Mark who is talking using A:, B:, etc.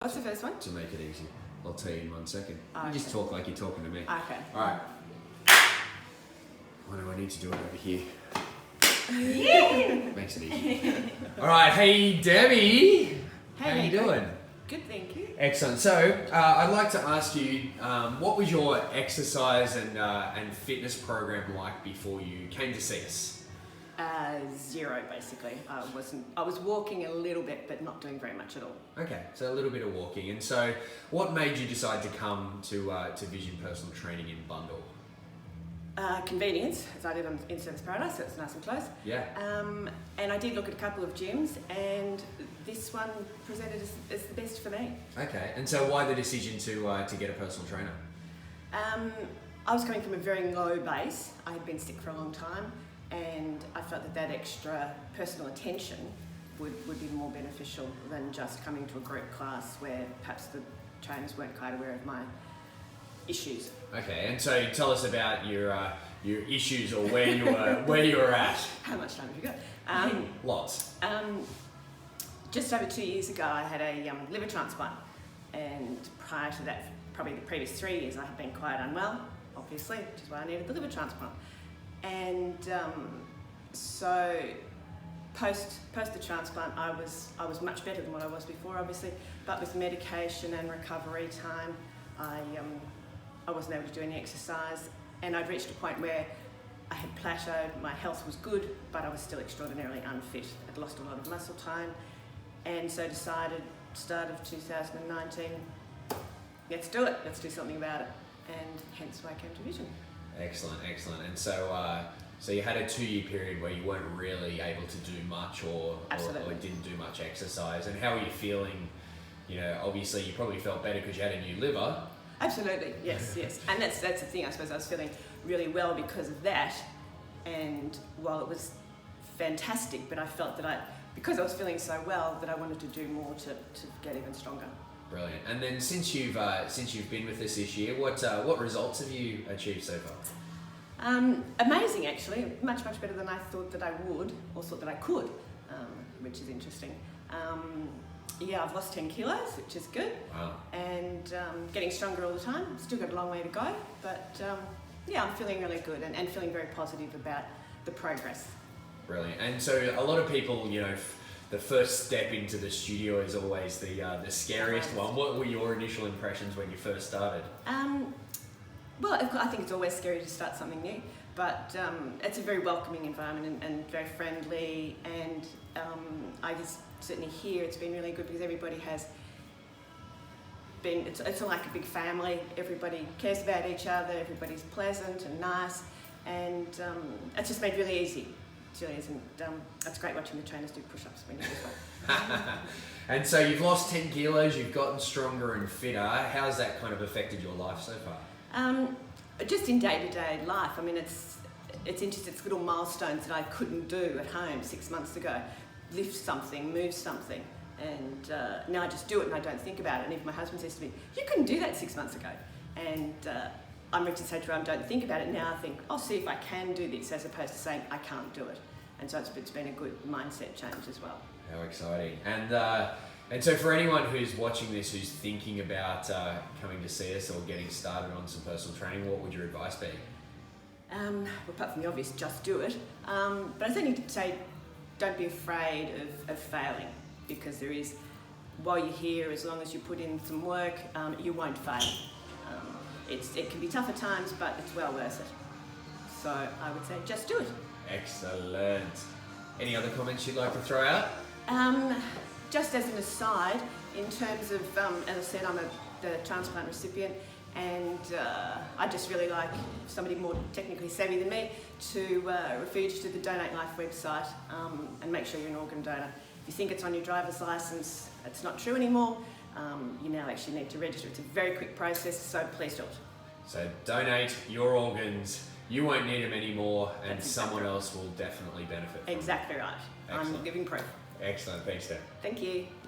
A: What's the first one?
B: To make it easy, I'll tell you in 1 second.
A: Oh,
B: You just
A: okay.
B: talk like you're talking to me.
A: Okay.
B: Alright. Why do I need to do it over here? Makes it easy. Alright, hey Debbie! How you doing?
A: Good, thank you.
B: Excellent. So, I'd like to ask you, what was your exercise and fitness program like before you came to see us?
A: Zero, basically. I was walking a little bit, but not doing very much at all.
B: Okay, so a little bit of walking. And so, what made you decide to come to Vision Personal Training in Bundall?
A: Convenience, as I live in Service Paradise, so it's nice and close.
B: Yeah.
A: And I did look at a couple of gyms, and this one presented as the best for me.
B: Okay, and so why the decision to get a personal trainer?
A: I was coming from a very low base. I had been sick for a long time, and I felt that extra personal attention would be more beneficial than just coming to a group class where perhaps the trainers weren't quite aware of my issues.
B: Okay, and so tell us about your issues or where you were at.
A: How much time have you got?
B: Lots.
A: Just over 2 years ago, I had a liver transplant, and prior to that, probably the previous 3 years, I had been quite unwell, obviously, which is why I needed the liver transplant. And so post the transplant, I was much better than what I was before, obviously, but with medication and recovery time, I wasn't able to do any exercise, and I'd reached a point where I had plateaued. My health was good, but I was still extraordinarily unfit. I'd lost a lot of muscle tone, and so decided, start of 2019, let's do it, let's do something about it, and hence why I came to Vision.
B: Excellent, excellent. And so, so you had a 2-year period where you weren't really able to do much or didn't do much exercise. And how were you feeling? You know, obviously you probably felt better because you had a new liver.
A: Absolutely, yes, yes. And that's the thing, I suppose. I was feeling really well because of that. And while it was fantastic, but I felt that because I was feeling so well, that I wanted to do more to get even stronger.
B: Brilliant. And then since you've been with us this year, what results have you achieved so far?
A: Amazing, actually. Much better than I thought that I would, or thought that I could, which is interesting. Yeah, I've lost 10 kilos, which is good.
B: Wow. And
A: getting stronger all the time. Still got a long way to go, but yeah, I'm feeling really good and feeling very positive about the progress.
B: Brilliant. And so a lot of people, you know, the first step into the studio is always the scariest one. What were your initial impressions when you first started?
A: Well, I think it's always scary to start something new, but it's a very welcoming environment and very friendly, and I guess certainly here it's been really good because everybody has been, it's like a big family, everybody cares about each other, everybody's pleasant and nice, and it's just made really easy. It's really easy, and it's great watching the trainers do push-ups when you do well.
B: And so you've lost 10 kilos, you've gotten stronger and fitter. How's that kind of affected your life so far?
A: Just in day-to-day life. I mean, it's interesting. It's little milestones that I couldn't do at home 6 months ago. Lift something, move something, and now I just do it and I don't think about it. And if my husband says to me, "You couldn't do that 6 months ago," and I'm ready to say to him, "Don't think about it now. I think I'll see if I can do this," as opposed to saying I can't do it. And so it's been a good mindset change as well.
B: How exciting! And so for anyone who's watching this, who's thinking about coming to see us or getting started on some personal training, what would your advice be?
A: Well, apart from the obvious, just do it. But I think you could say, don't be afraid of failing, because there is, while you're here, as long as you put in some work, you won't fail. It can be tough at times, but it's well worth it. So I would say, just do it.
B: Excellent. Any other comments you'd like to throw out?
A: Just as an aside, in terms of, as I said, I'm the transplant recipient, and I just really like somebody more technically savvy than me to refer you to the Donate Life website and make sure you're an organ donor. If you think it's on your driver's license, it's not true anymore. You now actually need to register. It's a very quick process, so please do it.
B: So donate your organs. You won't need them anymore, and someone else will definitely benefit from
A: Exactly right.
B: Excellent.
A: I'm giving proof.
B: Excellent. Thanks, Deb.
A: Thank you.